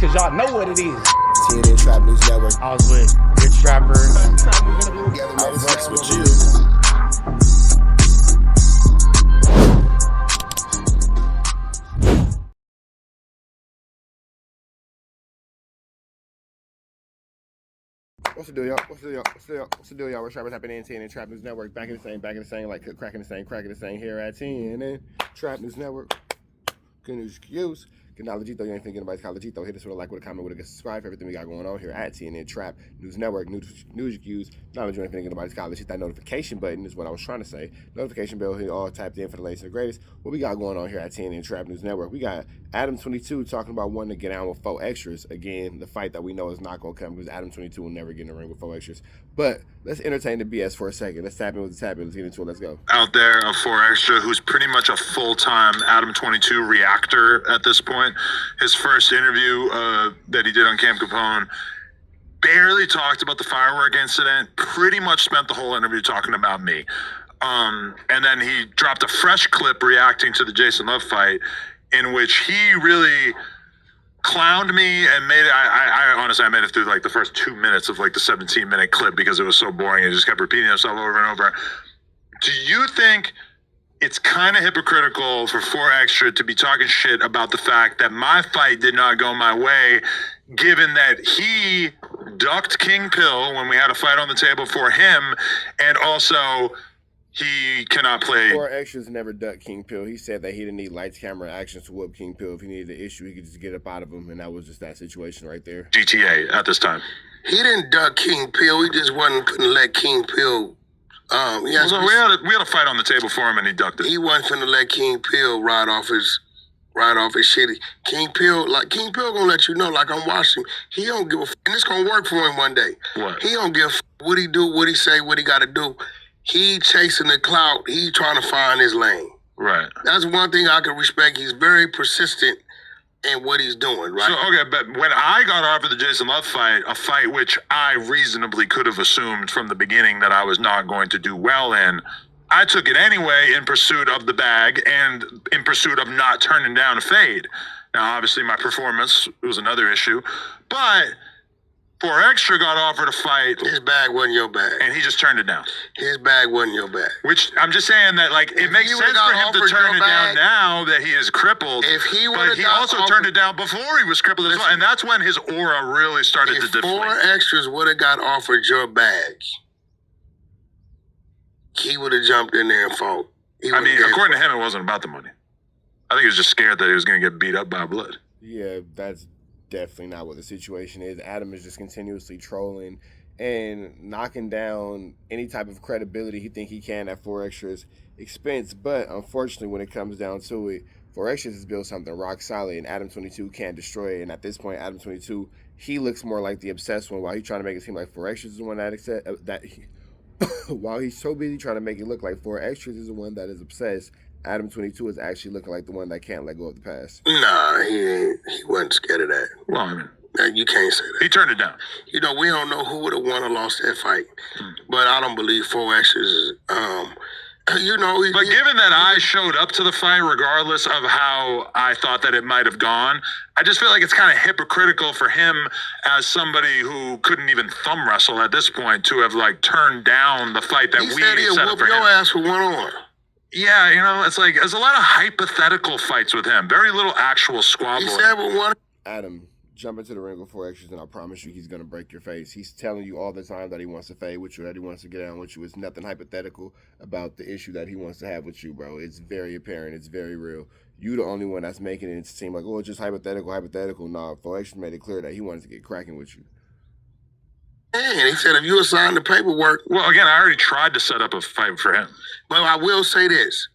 cause y'all know what it is. TNN Trap News Network. I was with Rich Trapper. I fucks with you. What's the deal, y'all? What's the deal, y'all? What's the deal, y'all? Rich Trapper's happening in TNN Trap News Network. Back in the same, like cracking the same here at TNN Trap News Network. Good news, excuse. Knowledge, though you ain't thinking anybody's college, though hit us with a like, with a comment, with a subscribe for everything we got going on here at TNN Trap News Network. News views. Knowledge, you ain't thinking anybody's college. Hit that notification button is what I was trying to say. Notification bell here, all tapped in for the latest and the greatest. What we got going on here at TNN Trap News Network? We got ADAM22 talking about wanting to get down with 4XTRAZ. Again, the fight that we know is not going to come because ADAM22 will never get in the ring with 4XTRAZ. But let's entertain the BS for a second. Let's tap in with the tap in. Let's get into it. Let's go. Out there, a 4XTRAZ who's pretty much a full-time ADAM22 reactor at this point. His first interview that he did on Cam Capone barely talked about the firework incident, pretty much spent the whole interview talking about me. And then he dropped a fresh clip reacting to the Jason Love fight in which he really clowned me and made it. I honestly, I made it through like the first 2 minutes of like the 17-minute clip because it was so boring. It just kept repeating itself over and over. Do you think it's kind of hypocritical for 4XTRAZ to be talking shit about the fact that my fight did not go my way, given that he ducked King Pill when we had a fight on the table for him, and also he cannot play? 4XTRAZ never ducked King Pill. He said that he didn't need lights, camera, action to whoop King Pill. If he needed an issue, he could just get up out of him, and that was just that situation right there. GTA at this time. He didn't duck King Pill. He just wasn't going to let King Pill. We had a fight on the table for him, and he ducked it. He wasn't finna let King Pill ride off his shit. King Pill gonna let you know, like I'm watching. He don't give a and it's gonna work for him one day. What? He don't give what he do, what he say, what he gotta do. He chasing the clout. He trying to find his lane. Right. That's one thing I can respect. He's very persistent in what he's doing, right? So, okay, but when I got offered the Jason Love fight, a fight which I reasonably could have assumed from the beginning that I was not going to do well in, I took it anyway in pursuit of the bag and in pursuit of not turning down a fade. Now, obviously, my performance was another issue, but 4XTRAZ got offered a fight. His bag wasn't your bag. And he just turned it down. His bag wasn't your bag. Which, I'm just saying that, like, it makes sense for him to turn it down now that he is crippled. If he but he also turned it down before he was crippled as well. And that's when his aura really started to deflate. If 4XTRAZ would have got offered your bag, he would have jumped in there and fought. I mean, according to him, it wasn't about the money. I think he was just scared that he was going to get beat up by blood. Yeah, that's definitely not what the situation is. Adam is just continuously trolling and knocking down any type of credibility he think he can at 4XTRAZ's expense. But unfortunately, when it comes down to it, 4XTRAZ has built something rock solid, and ADAM22 can't destroy it. And at this point, ADAM22, he looks more like the obsessed one, while he's trying to make it seem like 4XTRAZ is the one while he's so busy trying to make it look like 4XTRAZ is the one that is obsessed, ADAM22 is actually looking like the one that can't let go of the past. Nah, he wasn't scared of that. Well, I mean, you can't say that. He turned it down. You know, we don't know who would have won or lost that fight, but I don't believe 4XTRAZ. You know, but given that I showed up to the fight, regardless of how I thought that it might have gone, I just feel like it's kind of hypocritical for him as somebody who couldn't even thumb wrestle at this point to have like turned down the fight that we set up for him. Your ass for one on. Yeah, you know, it's like there's a lot of hypothetical fights with him. Very little actual squabbling. He said with one. Adam, jump into the ring with 4XTRAZ, and I promise you he's going to break your face. He's telling you all the time that he wants to fade with you, that he wants to get down with you. It's nothing hypothetical about the issue that he wants to have with you, bro. It's very apparent. It's very real. You the only one that's making it seem like, oh, it's just hypothetical. Nah, 4XTRAZ made it clear that he wanted to get cracking with you. And he said if you assign the paperwork. Well, again, I already tried to set up a fight for him. But I will say this.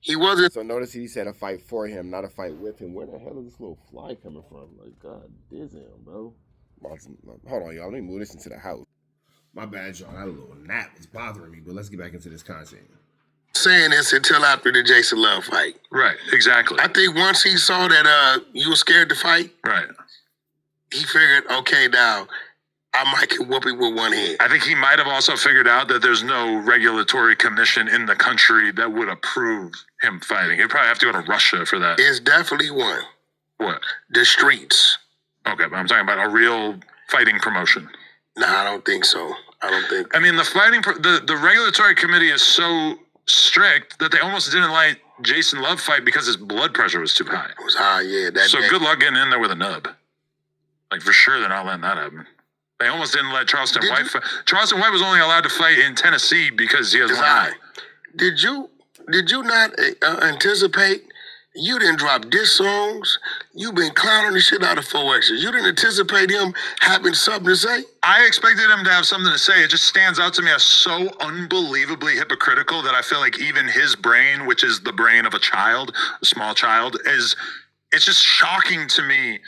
He wasn't. So notice he said a fight for him, not a fight with him. Where the hell is this little fly coming from? Like, God damn, bro. Hold on, y'all. Let me move this into the house. My bad, y'all. That little nap is bothering me, but let's get back into this content. Saying this until after the Jason Love fight. Right, exactly. I think once he saw that you were scared to fight, right, he figured, okay, now I might can whoop him with one hand. I think he might have also figured out that there's no regulatory commission in the country that would approve him fighting. He'd probably have to go to Russia for that. It's definitely one. What? The streets. Okay, but I'm talking about a real fighting promotion. Nah, I don't think so. I don't think. I mean, the regulatory committee is so strict that they almost didn't let Jason Love fight because his blood pressure was too high. It was high, yeah. That So day. good luck getting in there with a nub. Like, for sure they're not letting that happen. They almost didn't let Charleston White fight. Charleston White was only allowed to fight in Tennessee because he has one eye. Did you not anticipate? You didn't drop diss songs. You've been clowning the shit out of 4XTRAZ. You didn't anticipate him having something to say? I expected him to have something to say. It just stands out to me as so unbelievably hypocritical that I feel like even his brain, which is the brain of a child, a small child, it's just shocking to me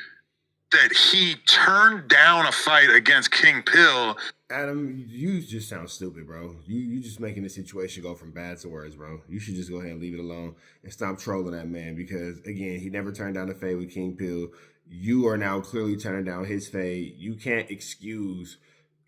that he turned down a fight against King Pill. Adam, you just sound stupid, bro. You just making the situation go from bad to worse, bro. You should just go ahead and leave it alone and stop trolling that man because, again, he never turned down a fade with King Pill. You are now clearly turning down his fade. You can't excuse,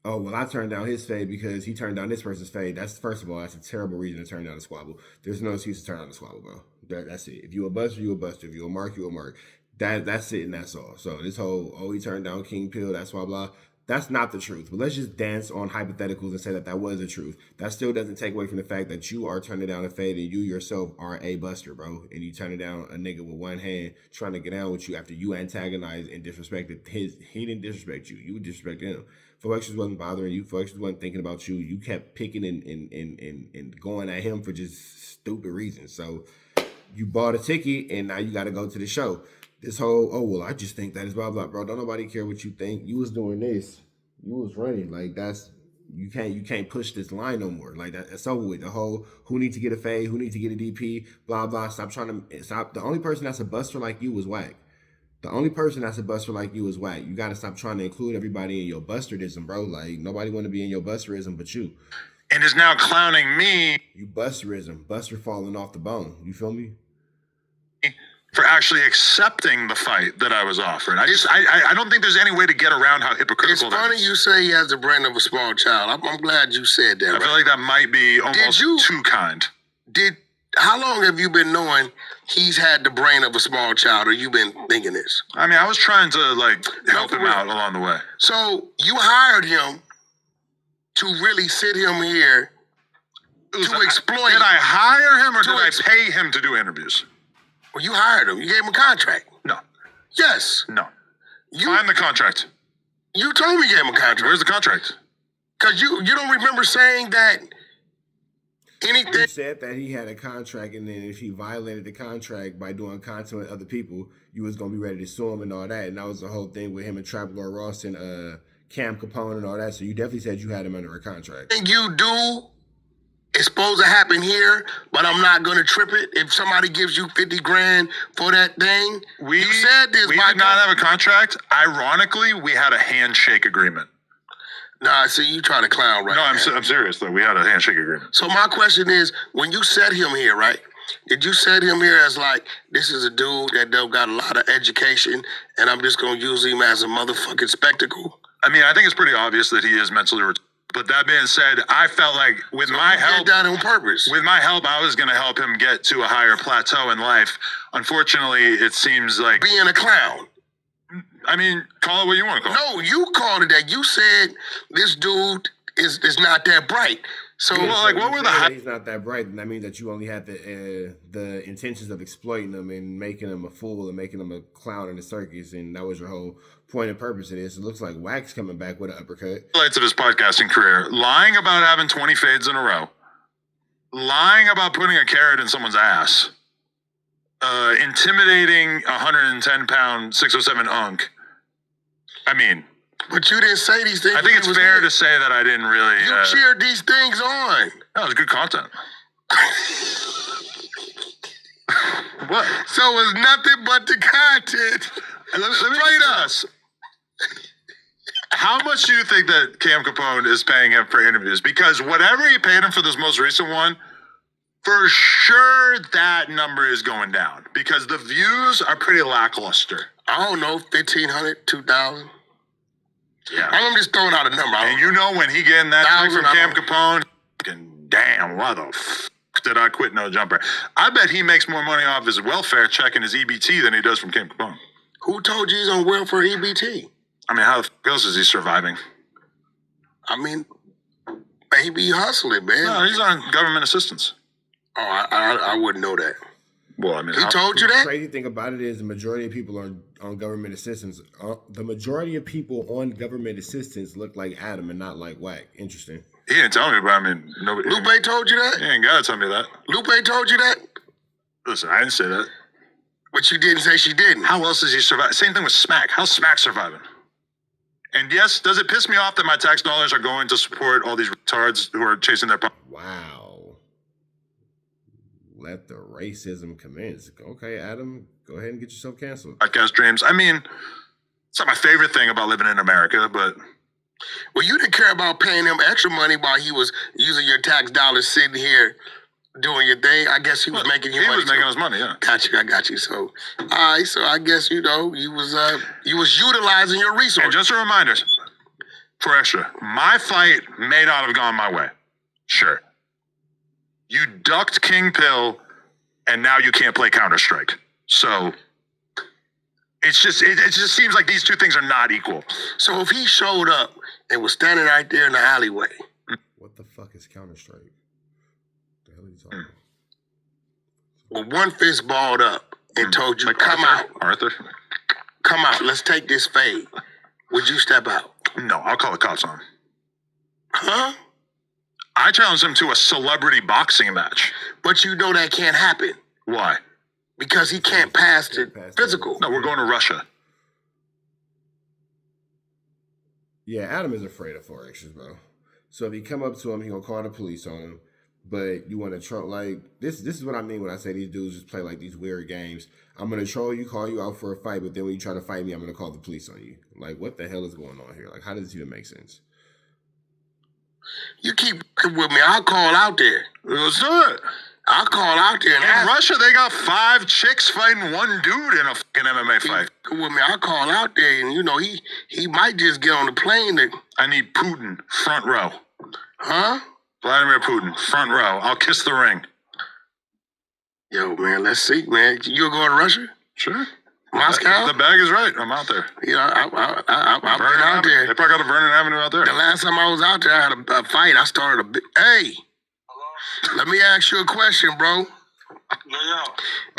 oh, well, I turned down his fade because he turned down this person's fade. That's, first of all, that's a terrible reason to turn down a squabble. There's no excuse to turn down a squabble, bro. That's it. If you a buster, you a buster. If you a mark, you a mark. That's it and that's all. So this whole, oh, he turned down King Pill, that's blah, blah. That's not the truth. But let's just dance on hypotheticals and say that that was the truth. That still doesn't take away from the fact that you are turning down a fade and you yourself are a buster, bro. And you turning down a nigga with one hand trying to get down with you after you antagonized and disrespected his. He didn't disrespect you. You disrespected him. 4XTRAZ wasn't bothering you. 4XTRAZ wasn't thinking about you. You kept picking and going at him for just stupid reasons. So you bought a ticket and now you got to go to the show. This whole, oh, well, I just think that is blah, blah, bro. Don't nobody care what you think. You was doing this. You was running. Like, that's, you can't push this line no more. Like, that's over with. The whole, who need to get a fade, who need to get a DP, blah, blah. Stop trying to, stop. The only person that's a buster like you was Wack. The only person that's a buster like you is Wack. You got to stop trying to include everybody in your busterism, bro. Like, nobody want to be in your busterism but you. And is now clowning me. You busterism. Buster falling off the bone. You feel me? For actually accepting the fight that I was offered. I don't think there's any way to get around how hypocritical that is. It's funny you say he has the brain of a small child. I'm glad you said that. I feel like that might be almost too kind. How long have you been knowing he's had the brain of a small child, or you been thinking this? I mean, I was trying to help him out along the way. So you hired him to really sit him here to exploit. Did I hire him or did I pay him to do interviews? Well, you hired him. You gave him a contract. No. Yes. No. Find the contract. You told me you gave him a contract. Where's the contract? Because you don't remember saying that anything. You said that he had a contract, and then if he violated the contract by doing content with other people, you was going to be ready to sue him and all that. And that was the whole thing with him and Trap Lord Ross and Cam Capone and all that. So you definitely said you had him under a contract. And you do. It's supposed to happen here, but I'm not going to trip it. If somebody gives you 50 grand for that thing, you said this. We did not have a contract. Ironically, we had a handshake agreement. Nah, see, you trying to clown right now. No, I'm serious, though. We had a handshake agreement. So my question is, when you set him here, right, did you set him here as like, this is a dude that got a lot of education, and I'm just going to use him as a motherfucking spectacle? I mean, I think it's pretty obvious that he is mentally retarded. But that being said, I felt like with my help, done on purpose. With my help, I was going to help him get to a higher plateau in life. Unfortunately, it seems like being a clown. I mean, call it what you want to call it. No, you called it that. You said this dude is not that bright. So, what were the? He's not that bright, and that means that you only had the intentions of exploiting him and making him a fool and making him a clown in the circus, and that was your whole point and purpose of this. It looks like Wack's coming back with an uppercut. Highlights of his podcasting career: lying about having 20 fades in a row, lying about putting a carrot in someone's ass, intimidating 110-pound 607 unk. I mean. But you didn't say these things. I think it's fair to say that I didn't really. You cheered these things on. That was good content. What? So it's nothing but the content. Let me ask. How much do you think that Cam Capone is paying him for interviews? Because whatever he paid him for this most recent one, for sure that number is going down. Because the views are pretty lackluster. I don't know, 1,500, 2,000. Yeah. I'm just throwing out a number. And you know when he getting that thing from Cam Capone, damn, why the f*** did I quit No Jumper? I bet he makes more money off his welfare check and his EBT than he does from Cam Capone. Who told you he's on welfare EBT? I mean, how the fuck else is he surviving? I mean, maybe hustling, man. No, he's on government assistance. Oh, I wouldn't know that. Well, I mean, He told you The that? crazy thing about it is the majority of people are on government assistance. The majority of people on government assistance look like Adam and not like Wack. Interesting. He didn't tell me, but I mean, nobody. Lupe told you that? He ain't gotta tell me that. Lupe told you that? Listen, I didn't say that. But you didn't say she didn't. How else is he surviving? Same thing with Smack. How's Smack surviving? And yes, does it piss me off that my tax dollars are going to support all these retards who are chasing their... Wow. Let the racism commence. Okay, Adam, go ahead and get yourself canceled. podcast dreams. I mean, it's not my favorite thing about living in America, but... Well, you didn't care about paying him extra money while he was using your tax dollars sitting here doing your thing. I guess he was making you money. He was making us money, yeah. I got you. So, all right, so I guess, you was utilizing your resources. And just a reminder, for extra, my fight may not have gone my way. Sure. You ducked King Pill, and now you can't play Counter-Strike. So, it just seems like these two things are not equal. So if he showed up and was standing right there in the alleyway. What the fuck is Counter-Strike? The hell are you talking about? With one fist balled up and told you, Like come Arthur? out. Come out. Let's take this fade. Would you step out? No, I'll call the cops on him. Huh? I challenged him to a celebrity boxing match. But you know that can't happen. Why? Because he can't pass the physical. No, we're going to Russia. Yeah, Adam is afraid of 4XTRAZ, bro. So if you come up to him, he gonna call the police on him. But you want to troll, like, this is what I mean when I say these dudes just play like these weird games. I'm gonna troll you, call you out for a fight, but then when you try to fight me, I'm gonna call the police on you. Like, what the hell is going on here? Like, how does this even make sense? You keep with me. I'll call out there. Let's do it. I'll call out there and In ask. Russia, they got 5 chicks fighting one dude in a fucking MMA fight. With me, I'll call out there, and he might just get on the plane. I need Putin, front row. Huh? Vladimir Putin, front row. I'll kiss the ring. Yo, man, let's see, man. You going to Russia? Sure. Moscow? The bag is right. I'm out there. You know, I've been out there. They probably got a Vernon Avenue out there. The last time I was out there, I had a fight. I started a big... Hey! Let me ask you a question, bro.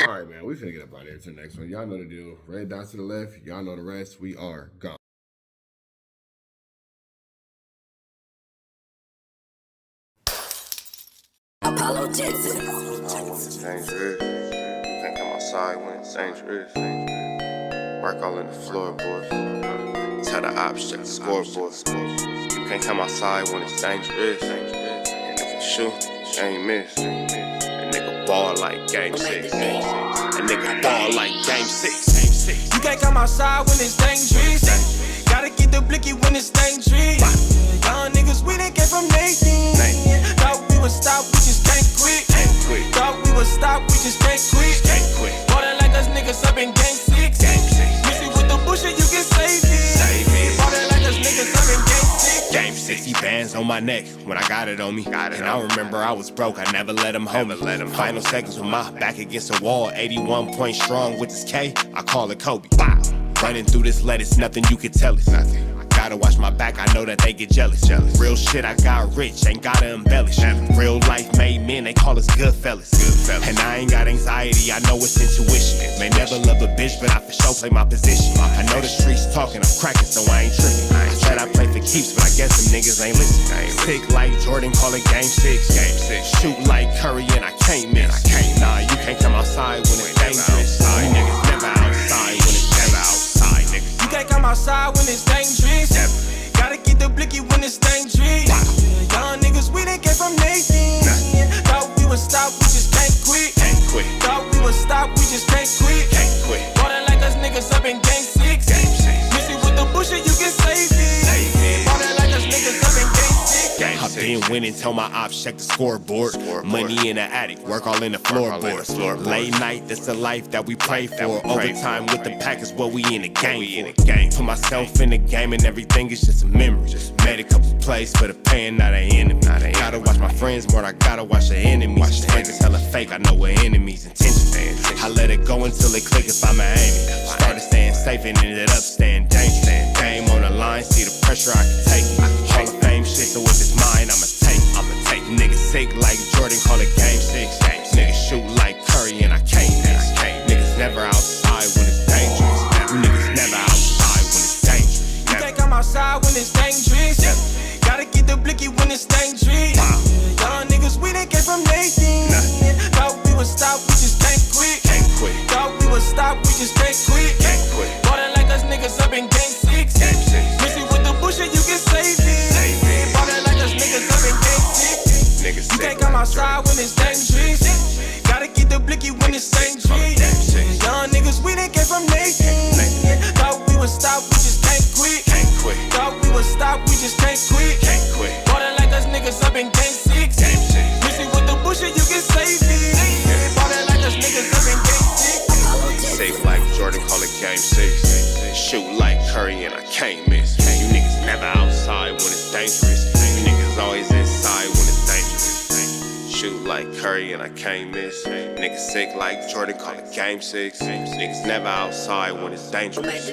All right, man, we finna get up out of here to the next one. Y'all know the deal. Red dots to the left. Y'all know the rest. We are gone. Apollo Jetson. Dangerous. Can't come outside when it's dangerous. Work all in the floorboards. Tell the ops check the scoreboard. You can't come outside when it's dangerous. And if you shoot, you ain't miss. A nigga ball like game 6. A nigga ball like game 6. You can't come outside when it's dangerous. Gotta get the blicky when it's dangerous. Young niggas, we done came from Nathan. Thought we would stop, we just can't quit. Thought we would stop, we just can't quit. Ballin' like us niggas up in game 6. Miss it with the bushin', you can save it. Ballin' like us niggas up in game 6. Game 60 bands on my neck when I got it on me. And I remember I was broke, I never let him hold me. Final seconds with my back against the wall. 81 point strong with this K, I call it Kobe. Wow. Running through this lettuce, nothing you can tell us. Gotta watch my back, I know that they get jealous. Real shit, I got rich, ain't gotta embellish. Real life made men, they call us good fellas. And I ain't got anxiety, I know it's intuition. May never love a bitch, but I for sure play my position. I know the streets talking, I'm cracking, so I ain't tripping. I said I play for keeps, but I guess them niggas ain't listening. Sick like Jordan, call it game 6. Shoot like Curry, and I can't miss. Nah, you can't come outside when it's dangerous. You niggas never outside when it's never outside, niggas. You can't come outside when it's dangerous. Gotta get the blicky when it's dangerous. Young niggas, we done came from Nathan. Thought we would stop, we just can't quit. Thought we would stop, we just can't quit. Ballin' like us niggas up in game 6. Miss it with the bushin', you can save it. Ballin' like us niggas up in game 6. I've Then went and told my ops check the scoreboard. Money in the attic, work all in the floorboards. Late night, that's the life that we pray for. Overtime with the pack is what we in the game for. Put myself in the game and everything is just a memory. Made a couple plays for the pain, not an enemy. Gotta watch my friends more, I gotta watch the enemies. Friends is hella fake, I know what enemies intentions. I let it go until it click if I'm aiming. Started staying safe and ended up staying dangerous. Game on the line, see the pressure I can take. Hall of Fame shit, so if it's mine, I'ma take. Niggas sick like Jordan, call it game 6. Niggas shoot like Curry and I can't miss. Niggas never outside when it's dangerous. Niggas never outside when it's dangerous. You can't come outside when it's dangerous. Gotta get the blicky when it's dangerous. Young niggas, we done came from Nathan. Thought we would stop, we just can't quit. Thought we would stop, we just can't quit. Ballin' like us niggas up in game 6. Missy with the pushin, you can save it. Ballin' like us niggas up in game 6. You can't come outside when it's dangerous. Gotta get the blicky when it's dangerous. Young niggas, we done came from Nathan. Thought we would stop, we just can't quit. Thought we would stop, we just can't quit. Ballin' like us niggas up in game 6. Missy with the pushin, you can save it. Ballin' like us niggas up in game 6. Safe like Jordan, call it game 6. Shoot like Curry and I can't miss. You niggas never outside when it's dangerous. You niggas always inside when it's dangerous. Shoot like Curry and I can't miss. Niggas sick like Jordan, call it game 6. Niggas never outside when it's dangerous.